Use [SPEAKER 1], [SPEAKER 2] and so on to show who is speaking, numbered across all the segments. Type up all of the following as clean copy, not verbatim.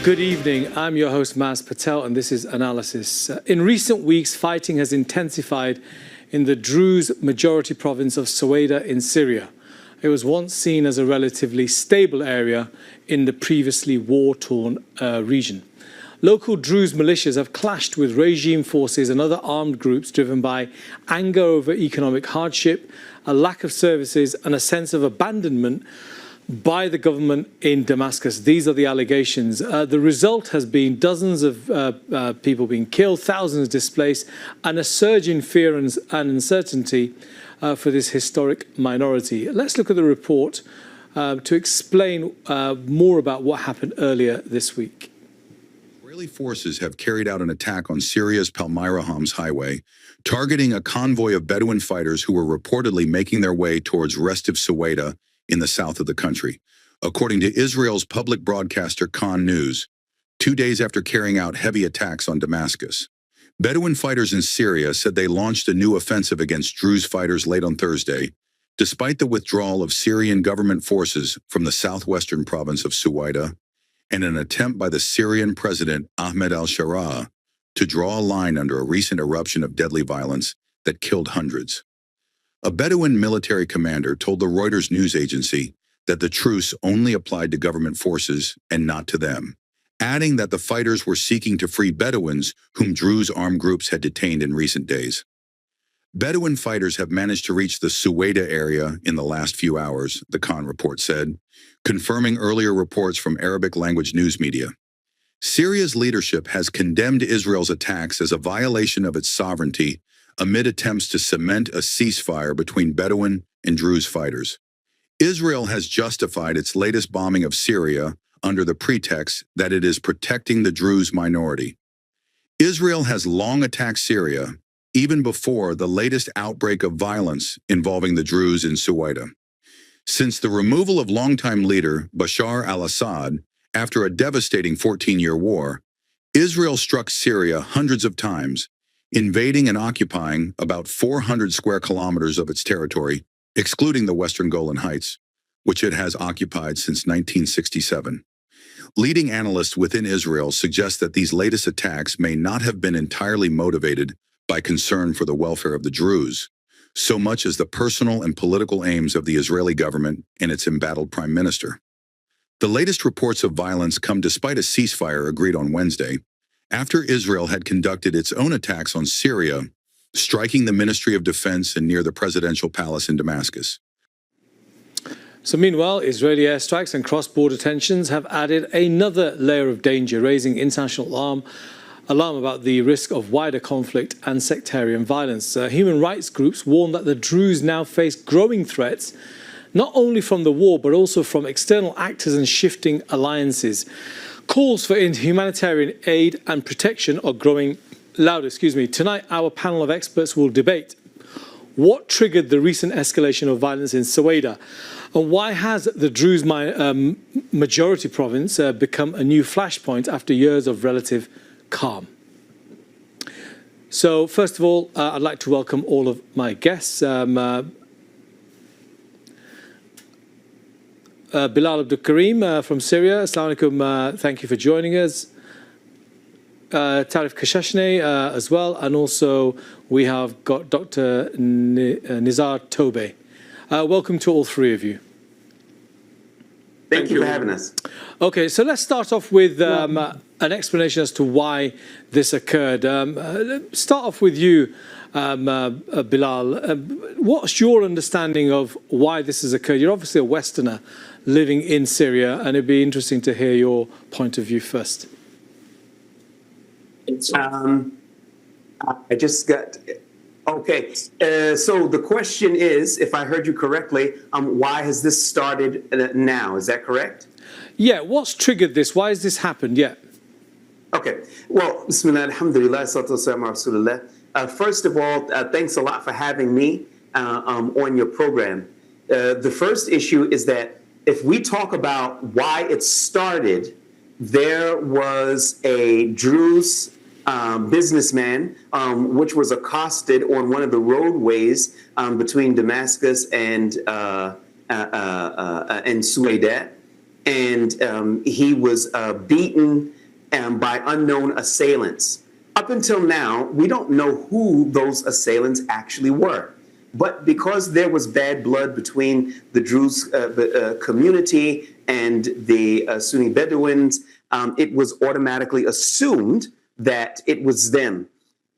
[SPEAKER 1] Good evening. I'm your host, Maz Patel, and this is Analysis. In recent weeks, fighting has intensified in the Druze majority province of Syriah in Syria. It was once seen as a relatively stable area in the previously war-torn region. Local Druze militias have clashed with regime forces and other armed groups driven by anger over economic hardship, a lack of services, and a sense of abandonment by the government in Damascus. These are the allegations. The result has been dozens of people being killed, thousands displaced, and a surge in fear and uncertainty for this historic minority. Let's look at the report to explain more about what happened earlier this week.
[SPEAKER 2] Israeli forces have carried out an attack on Syria's Palmyra Homs highway, targeting a convoy of Bedouin fighters who were reportedly making their way towards Restiv Suwaida in the south of the country, according to Israel's public broadcaster Khan News, 2 days after carrying out heavy attacks on Damascus. Bedouin fighters in Syria said they launched a new offensive against Druze fighters late on Thursday, despite the withdrawal of Syrian government forces from the southwestern province of Suwaida and an attempt by the Syrian president Ahmed al-Sharaa to draw a line under a recent eruption of deadly violence that killed hundreds. A Bedouin military commander told the Reuters news agency that the truce only applied to government forces and not to them, adding that the fighters were seeking to free Bedouins whom Druze armed groups had detained in recent days. Bedouin fighters have managed to reach the Suwaida area in the last few hours, the Khan report said, confirming earlier reports from Arabic-language news media. Syria's leadership has condemned Israel's attacks as a violation of its sovereignty amid attempts to cement a ceasefire between Bedouin and Druze fighters. Israel has justified its latest bombing of Syria under the pretext that it is protecting the Druze minority. Israel has long attacked Syria, even before the latest outbreak of violence involving the Druze in Suwaida. Since the removal of longtime leader Bashar al-Assad after a devastating 14-year war, Israel struck Syria hundreds of times, invading and occupying about 400 square kilometers of its territory, excluding the Western Golan Heights, which it has occupied since 1967. Leading analysts within Israel suggest that these latest attacks may not have been entirely motivated by concern for the welfare of the Druze, so much as the personal and political aims of the Israeli government and its embattled prime minister. The latest reports of violence come despite a ceasefire agreed on Wednesday, after Israel had conducted its own attacks on Syria, striking the Ministry of Defense and near the presidential palace in Damascus.
[SPEAKER 1] So meanwhile, Israeli airstrikes and cross-border tensions have added another layer of danger, raising international alarm about the risk of wider conflict and sectarian violence. Human rights groups warn that the Druze now face growing threats, not only from the war, but also from external actors and shifting alliances. Calls for humanitarian aid and protection are growing louder. Tonight, our panel of experts will debate what triggered the recent escalation of violence in Syria, and why has the Druze majority province become a new flashpoint after years of relative calm. So, first of all, I'd like to welcome all of my guests. Bilal Abdul Karim from Syria. Assalamu alaikum. Thank you for joining us. Tarif Kashashne as well. And also we have got Dr. Nizar Tobe. Welcome to all three of you.
[SPEAKER 3] Thank you for having us.
[SPEAKER 1] Okay, so let's start off with an explanation as to why this occurred. Start off with you, Bilal. What's your understanding of why this has occurred? You're obviously a Westerner living in Syria, and it'd be interesting to hear your point of view first.
[SPEAKER 3] I just got... Okay, so the question is, if I heard you correctly, why has this started now? Is that correct?
[SPEAKER 1] Yeah, what's triggered this? Why has this happened? Yeah.
[SPEAKER 3] Okay, well, bismillah, alhamdulillah, salatu wassalamu ala rasulillah. First of all, thanks a lot for having me on your program. The first issue is that if we talk about why it started, there was a Druze businessman which was accosted on one of the roadways between Damascus and Syria. and he was beaten by unknown assailants. Up until now, we don't know who those assailants actually were. But because there was bad blood between the Druze community and the Sunni Bedouins, it was automatically assumed that it was them.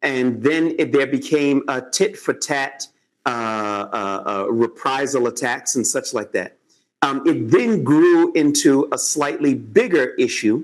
[SPEAKER 3] And then there became a tit-for-tat reprisal attacks and such like that. It then grew into a slightly bigger issue,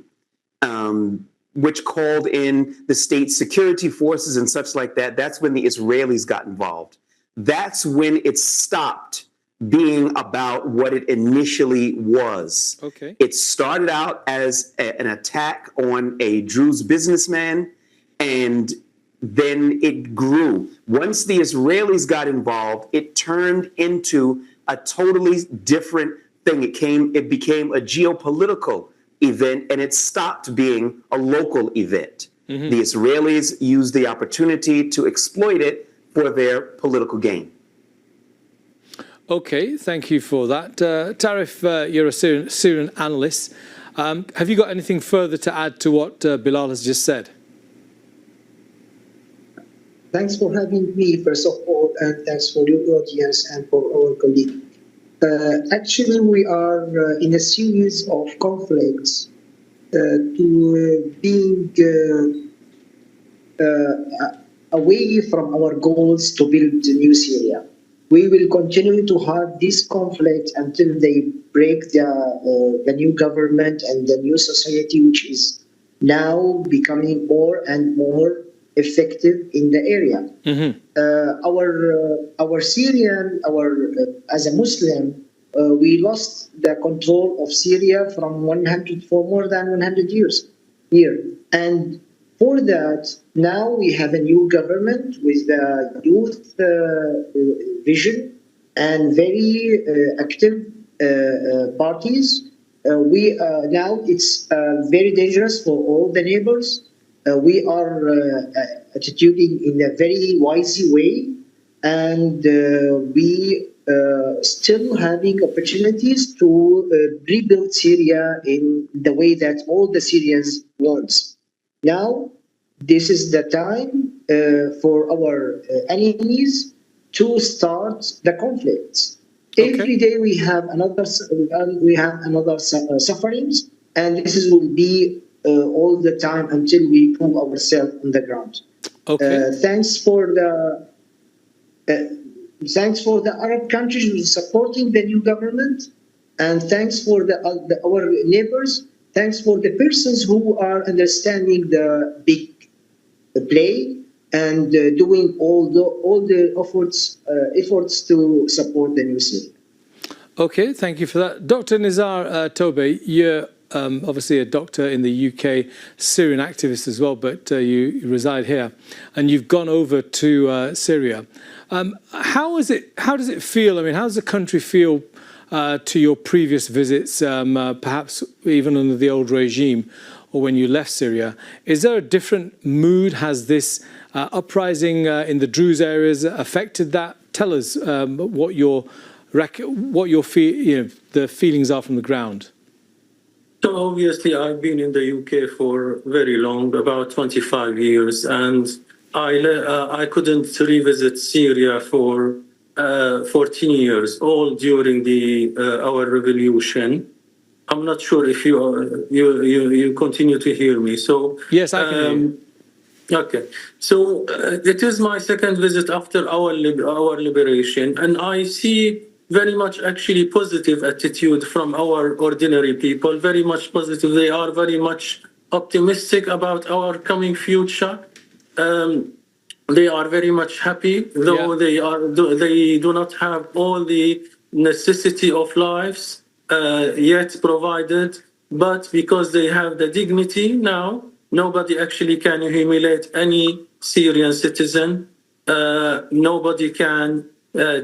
[SPEAKER 3] which called in the state security forces and such like that. That's when the Israelis got involved. That's when it stopped being about what it initially was.
[SPEAKER 1] Okay.
[SPEAKER 3] It started out as an attack on a Druze businessman, and then it grew. Once the Israelis got involved, it turned into a totally different thing. It became a geopolitical event, and it stopped being a local event. Mm-hmm. The Israelis used the opportunity to exploit it for their political gain.
[SPEAKER 1] Okay, thank you for that. Tarif, you're a Syrian analyst. Have you got anything further to add to what Bilal has just said?
[SPEAKER 4] Thanks for having me, first of all, and thanks for your audience and for our colleague. Actually, we are in a series of conflicts to being away from our goals to build a new Syria. We will continue to have this conflict until they break the new government and the new society, which is now becoming more and more effective in the area. Mm-hmm. Our Syrian, as a Muslim, we lost the control of Syria for more than 100 years here. And for that, now we have a new government with the youth vision and very active parties. Now it's very dangerous for all the neighbors. We are attituding in a very wise way, and we still having opportunities to rebuild Syria in the way that all the Syrians want. Now, this is the time for our enemies to start the conflicts. Okay. Every day we have another sufferings, and this will be all the time until we prove ourselves on the ground. Okay. Thanks for the Arab countries supporting the new government, and thanks for our neighbors. Thanks for the persons who are understanding the big play and doing all the efforts to support the new Syria.
[SPEAKER 1] Okay, thank you for that. Dr. Nizar Tobe, you're obviously a doctor in the UK, Syrian activist as well, but you reside here, and you've gone over to Syria. How does it feel? I mean, how does the country feel to your previous visits, perhaps even under the old regime or when you left Syria? Is there a different mood? Has this uprising in the Druze areas affected that? Tell us what the feelings are from the ground.
[SPEAKER 5] So obviously, I've been in the UK for very long, about 25 years, and I couldn't revisit Syria for 14 years, all during our revolution. I'm not sure if you continue to hear me. So
[SPEAKER 1] yes, I can hear you.
[SPEAKER 5] Okay, so it is my second visit after our liberation, and I see very much actually positive attitude from our ordinary people, very much positive. They are very much optimistic about our coming future. They are very much happy, though they do not have all the necessity of lives yet provided, but because they have the dignity now, nobody actually can humiliate any Syrian citizen. Nobody can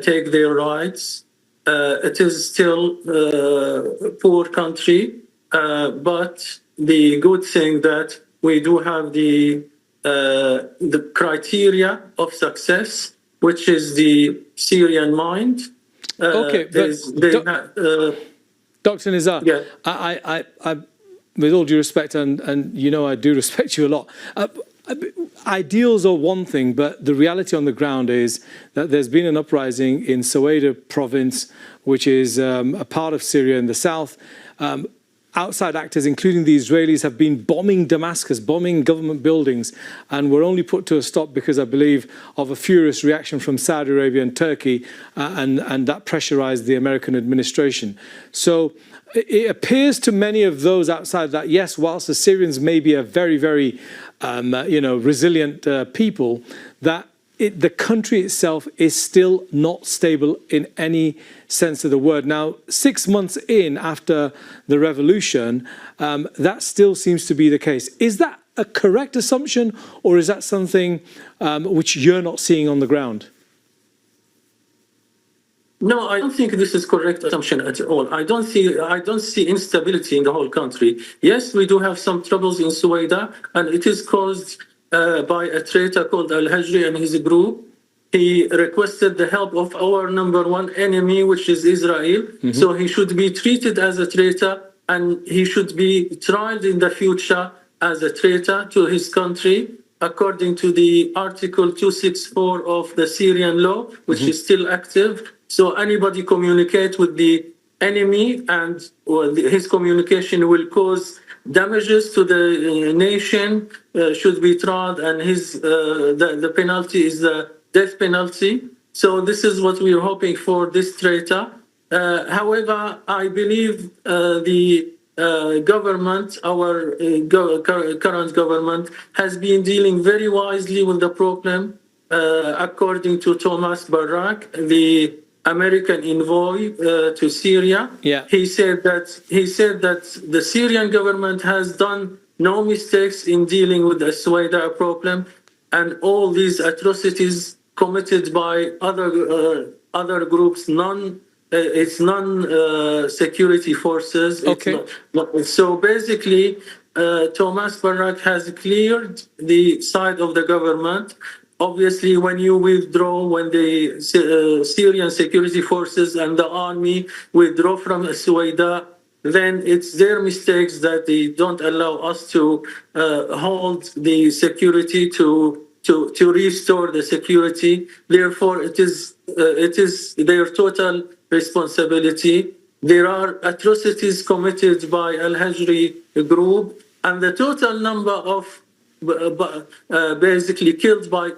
[SPEAKER 5] take their rights. It is still a poor country, but the good thing that we do have the criteria of success, which is the Syrian mind.
[SPEAKER 1] Okay, Dr. Nizar,
[SPEAKER 5] Yeah.
[SPEAKER 1] I, with all due respect, and you know I do respect you a lot, ideals are one thing, but the reality on the ground is that there's been an uprising in Syria province, which is a part of Syria in the south. Outside actors, including the Israelis, have been bombing Damascus, bombing government buildings, and were only put to a stop because, I believe, of a furious reaction from Saudi Arabia and Turkey, and that pressurized the American administration. So it appears to many of those outside that, yes, whilst the Syrians may be a very, very resilient people, that the country itself is still not stable in any sense of the word. Now, 6 months in after the revolution, that still seems to be the case. Is that a correct assumption, or is that something which you're not seeing on the ground?
[SPEAKER 5] No, I don't think this is correct assumption at all. I don't see instability in the whole country. Yes, we do have some troubles in Suwaida, and it is caused by a traitor called Al-Hajri and his group. He requested the help of our number one enemy, which is Israel. Mm-hmm. So he should be treated as a traitor, and he should be tried in the future as a traitor to his country, according to the Article 264 of the Syrian law, which mm-hmm. is still active. So anybody communicate with the enemy, and his communication will cause damages to the nation, should be tried, and the penalty is the death penalty. So this is what we're hoping for this traitor. However, I believe the government, our current government, has been dealing very wisely with the problem. According to Thomas Barak, the American envoy to Syria, he said that the Syrian government has done no mistakes in dealing with the Syrian problem, and all these atrocities committed by other groups, it's non-security forces.
[SPEAKER 1] Okay.
[SPEAKER 5] So basically, Thomas Barak has cleared the side of the government. Obviously, when you withdraw, when the Syrian security forces and the army withdraw from Syria, then it's their mistakes that they don't allow us to hold the security, to restore the security. Therefore, it is their total responsibility. There are atrocities committed by Al-Hajri group, and the total number of basically killed by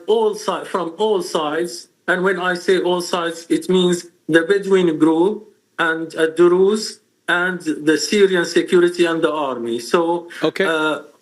[SPEAKER 5] from all sides. And when I say all sides, it means the Bedouin group and Druze and the Syrian security and the army. So,
[SPEAKER 1] okay.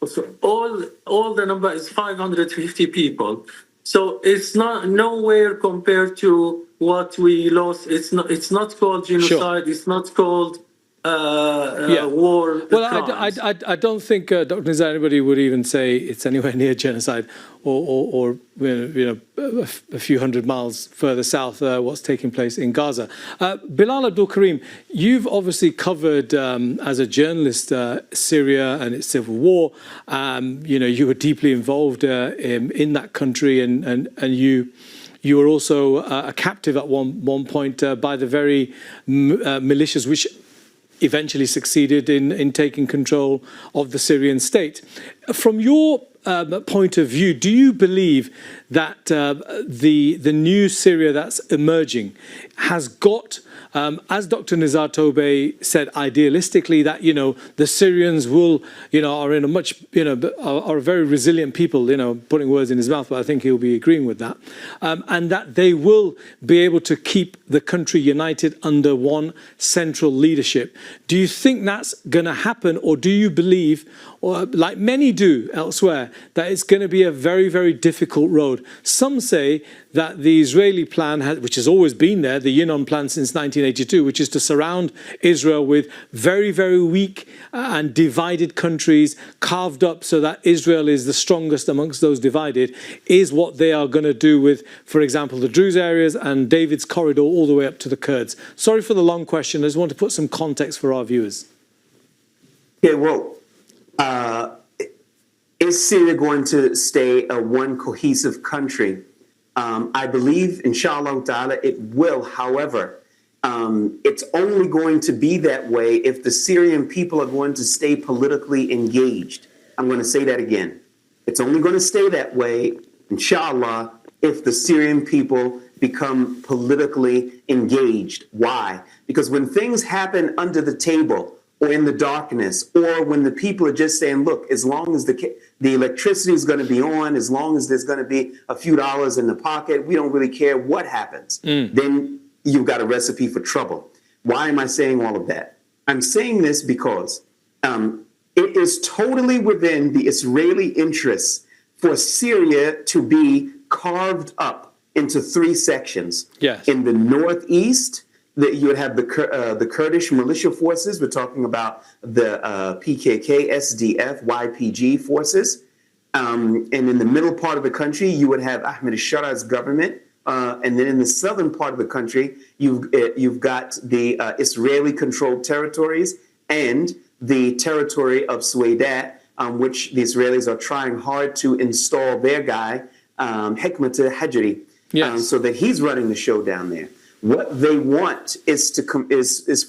[SPEAKER 5] So all the number is 550 people. So it's not nowhere compared to what we lost. It's not called genocide. Sure. It's not called war.
[SPEAKER 1] Well, I don't think, Dr. Nizar, anybody would even say it's anywhere near genocide, or a few hundred miles further south, what's taking place in Gaza. Bilal Abdul Karim, you've obviously covered as a journalist Syria and its civil war. You were deeply involved in that country, and you were also a captive at one point by the very militias which eventually succeeded in taking control of the Syrian state. From your point of view, do you believe that the new Syria that's emerging has got, as Dr. Nizar Tobe said, idealistically, that the Syrians are in a much are a very resilient people, putting words in his mouth, but I think he'll be agreeing with that, and that they will be able to keep the country united under one central leadership. Do you think that's going to happen, or do you believe, or like many do elsewhere, that it's going to be a very, very difficult road? Some say that the Israeli plan, which has always been there, the Yinon plan since 1982, which is to surround Israel with very, very weak and divided countries, carved up so that Israel is the strongest amongst those divided, is what they are going to do with, for example, the Druze areas and David's corridor all the way up to the Kurds. Sorry for the long question. I just want to put some context for our viewers.
[SPEAKER 3] Yeah, well, is Syria going to stay a one cohesive country? I believe, inshallah ta'ala, it will. However, It's only going to be that way if the Syrian people are going to stay politically engaged. I'm going to say that again. It's only going to stay that way, inshallah, if the Syrian people become politically engaged. Why? Because when things happen under the table or in the darkness, or when the people are just saying, look, as long as the electricity is going to be on, as long as there's going to be a few dollars in the pocket, we don't really care what happens, then you've got a recipe for trouble. Why am I saying all of that? I'm saying this because it is totally within the Israeli interests for Syria to be carved up into three sections.
[SPEAKER 1] Yes.
[SPEAKER 3] In the northeast, you would have the Kurdish militia forces. We're talking about the PKK, SDF, YPG forces. And in the middle part of the country, you would have Ahmed al-Shara's government. And then in the southern part of the country, you've got the Israeli-controlled territories and the territory of Syrian, which the Israelis are trying hard to install their guy, Hikmet al-Hajri, so that he's running the show down there. What they want is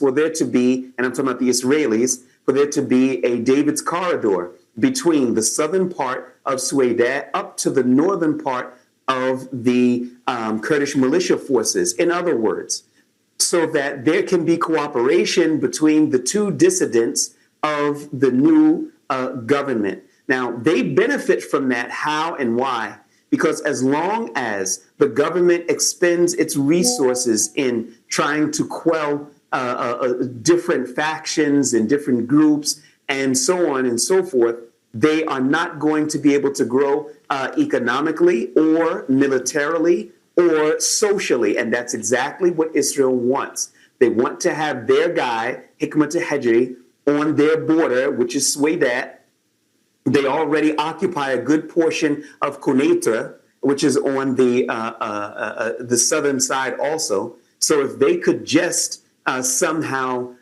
[SPEAKER 3] for there to be, and I'm talking about the Israelis, for there to be a David's corridor between the southern part of Syria up to the northern part of the Kurdish militia forces. In other words, so that there can be cooperation between the two dissidents of the new government. Now, they benefit from that. How and why? Because as long as the government expends its resources in trying to quell different factions and different groups and so on and so forth, they are not going to be able to grow economically or militarily or socially. And that's exactly what Israel wants. They want to have their guy, Hikmet al-Hajri, on their border, which is Syrian. They already occupy a good portion of Quneitra, which is on the southern side also. So if they could just somehow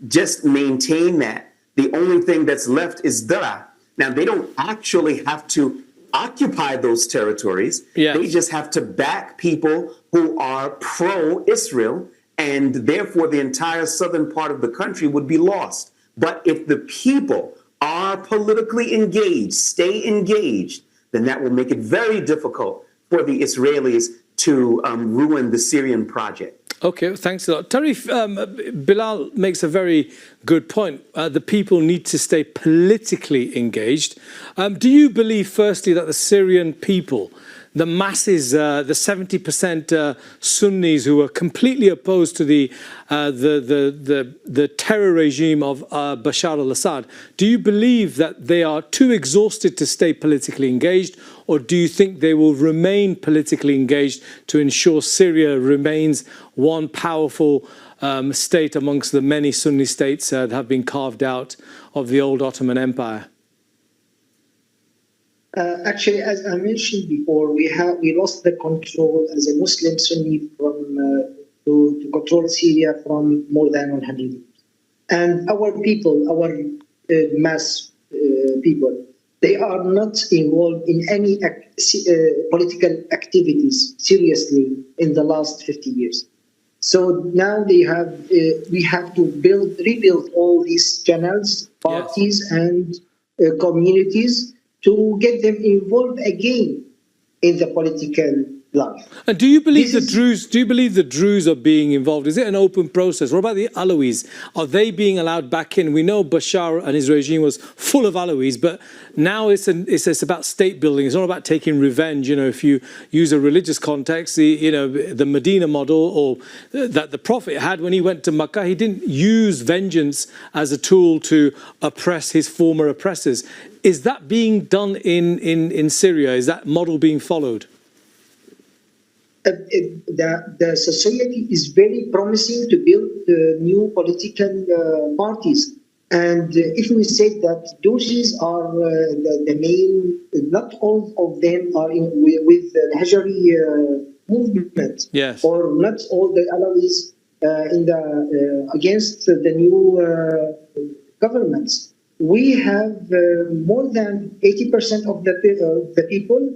[SPEAKER 3] just maintain that, the only thing that's left is Dara. Now, they don't actually have to occupy those territories.
[SPEAKER 1] Yes.
[SPEAKER 3] They just have to back people who are pro-Israel, and therefore the entire southern part of the country would be lost. But if the people are politically engaged, stay engaged, then that will make it very difficult for the Israelis to ruin the Syrian project.
[SPEAKER 1] Okay, thanks a lot. Tarif, Bilal makes a very good point. The people need to stay politically engaged. Do you believe, firstly, that the Syrian people, the masses, the 70% Sunnis who are completely opposed to the terror regime of Bashar al-Assad, do you believe that they are too exhausted to stay politically engaged, or do you think they will remain politically engaged to ensure Syria remains one powerful state amongst the many Sunni states that have been carved out of the old Ottoman Empire?
[SPEAKER 4] Actually, as I mentioned before, we lost the control as a Muslim Sunni from to control Syria from more than 100 years. And our people, our mass people, they are not involved in any political activities seriously in the last 50 years. So now we have to rebuild all these channels, parties,
[SPEAKER 1] Yes.
[SPEAKER 4] and communities to get them involved again in the political life.
[SPEAKER 1] And do you believe the Druze? Do you believe the Druze are being involved? Is it an open process? What about the Alawis? Are they being allowed back in? We know Bashar and his regime was full of Alawis, but now it's about state building. It's not about taking revenge. You know, if you use a religious context, the Medina model or that the Prophet had when he went to Makkah, he didn't use vengeance as a tool to oppress his former oppressors. Is that being done in Syria? Is that model being followed?
[SPEAKER 4] The society is very promising to build new political parties. And if we say that Druze are the main, not all of them are with the Hajari movement,
[SPEAKER 1] Yes.
[SPEAKER 4] or not all the Alawis against the new governments. We have more than 80% of the people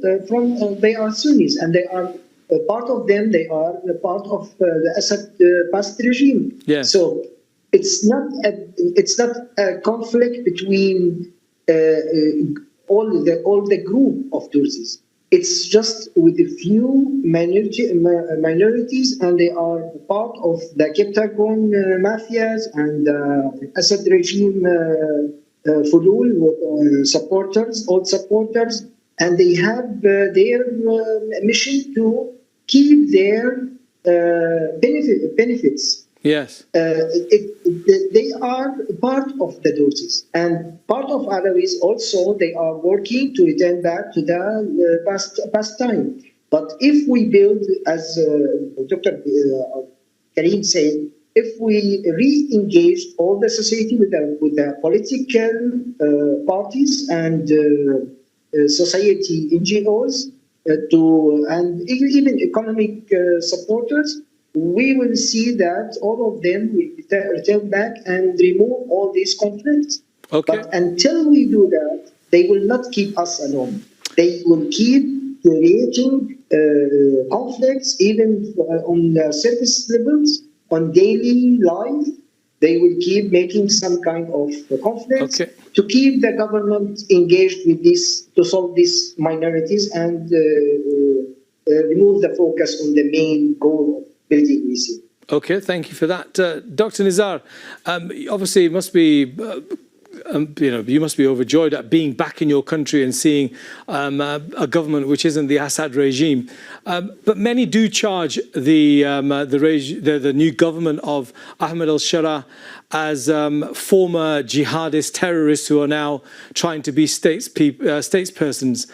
[SPEAKER 4] they are Sunnis, and they are part of them, they are part of the Assad past regime.
[SPEAKER 1] Yeah.
[SPEAKER 4] So it's not a conflict between all the group of Tutsis. It's just with a few minorities, and they are part of the Kiptagon mafias and Assad regime Fulul supporters, old supporters, and they have their mission to keep their benefits.
[SPEAKER 1] Yes.
[SPEAKER 4] They are part of the Tutsis, and part of Alawis also. They are working to return back to the past time. But if we build, as Dr. Karim said, if we re-engage all the society with the political parties and society NGOs and even economic supporters, we will see that all of them will return back and remove all these conflicts.
[SPEAKER 1] Okay.
[SPEAKER 4] But until we do that, they will not keep us alone. They will keep creating conflicts even on the surface levels, on daily life. They will keep making some kind of conflicts to keep the government engaged with this, to solve these minorities and remove the focus on the main goal of building Syria.
[SPEAKER 1] Okay, thank you for that. Dr. Nizar, obviously it must be, you must be overjoyed at being back in your country and seeing a government which isn't the Assad regime. But many do charge the new government of Ahmed al-Shara as former jihadist terrorists who are now trying to be statespersons.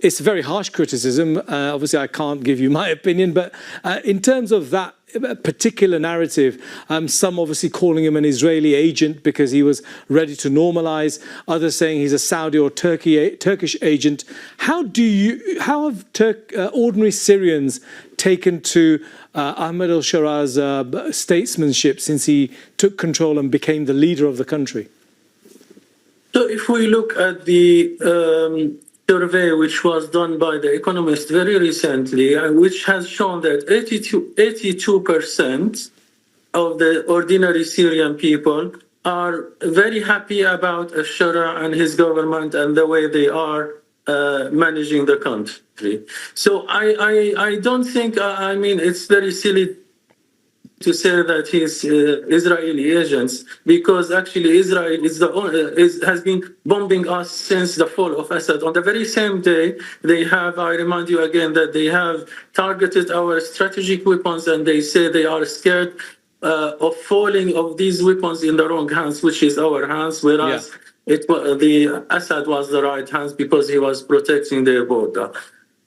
[SPEAKER 1] It's a very harsh criticism. Obviously, I can't give you my opinion, but in terms of that particular narrative, some obviously calling him an Israeli agent because he was ready to normalize, others saying he's a Saudi or Turkish agent. How have ordinary Syrians taken to Ahmed al-Shara's statesmanship since he took control and became the leader of the country?
[SPEAKER 5] So if we look at the survey which was done by The Economist very recently, which has shown that 82% of the ordinary Syrian people are very happy about al-Shara and his government and the way they are managing the country. So I don't think, I mean, it's very silly to say that he's Israeli agents, because actually Israel has been bombing us since the fall of Assad. On the very same day, they have, I remind you again, that they have targeted our strategic weapons, and they say they are scared of falling of these weapons in the wrong hands, which is our hands, whereas the Assad was the right hands because he was protecting their border.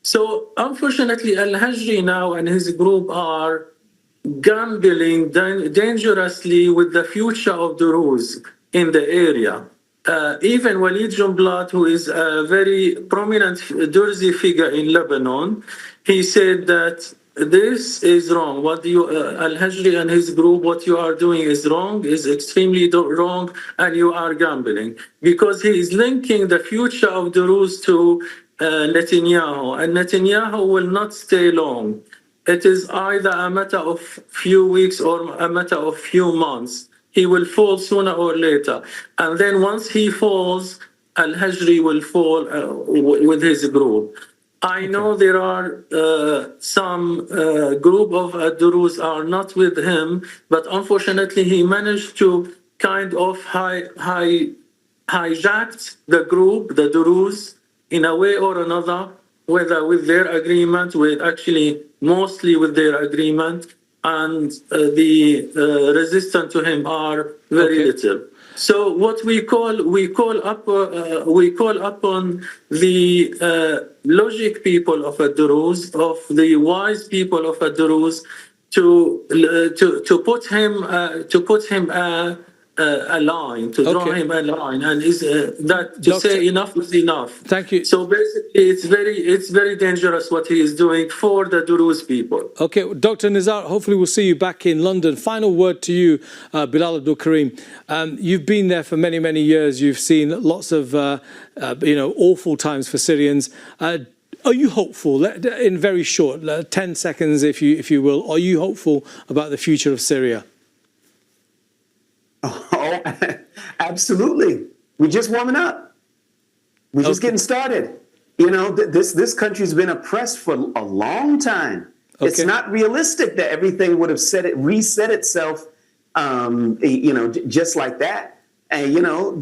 [SPEAKER 5] So unfortunately, Al-Hajri now and his group are gambling dangerously with the future of the Druze in the area. Even Walid Jumblat, who is a very prominent Druze figure in Lebanon, he said that this is wrong. What Al-Hajri and his group, what you are doing is wrong, is extremely wrong, and you are gambling. Because he is linking the future of the Druze to Netanyahu, and Netanyahu will not stay long. It is either a matter of few weeks or a matter of few months. He will fall sooner or later. And then once he falls, Al-Hajri will fall with his group. I know there are some group of Druze are not with him, but unfortunately he managed to kind of hijacked the group, the Druze, in a way or another, whether with their agreement, mostly with their agreement, and the resistance to him are very little. So what we call upon the logic people of Druze, of the wise people of Druze, to put him a line, to draw him a line, and say enough is enough.
[SPEAKER 1] Thank you.
[SPEAKER 5] So basically, it's very dangerous what he is doing for the Druze people.
[SPEAKER 1] Okay, Dr. Nizar, hopefully we'll see you back in London. Final word to you, Bilal Abdul Karim. You've been there for many, many years. You've seen lots of, awful times for Syrians. are you hopeful, in very short, 10 seconds if you will, are you hopeful about the future of Syria?
[SPEAKER 3] Oh, absolutely. We're just warming up. We're just getting started. You know, this country's been oppressed for a long time. It's not realistic that everything would have reset itself, you know, just like that. And, you know,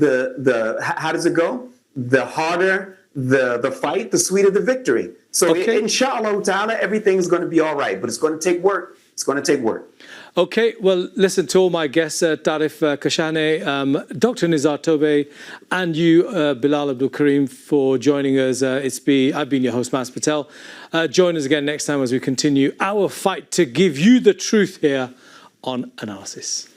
[SPEAKER 3] how does it go? The harder the fight, the sweeter the victory. So inshallah ta'ala, everything's going to be all right, but it's going to take work. It's going to take work.
[SPEAKER 1] Okay, well, listen to all my guests, Tarif Kashane, Dr. Nizar Tobe, and you, Bilal Abdul Karim, for joining us. I've been your host, Mas Patel. Join us again next time as we continue our fight to give you the truth here on Analysis.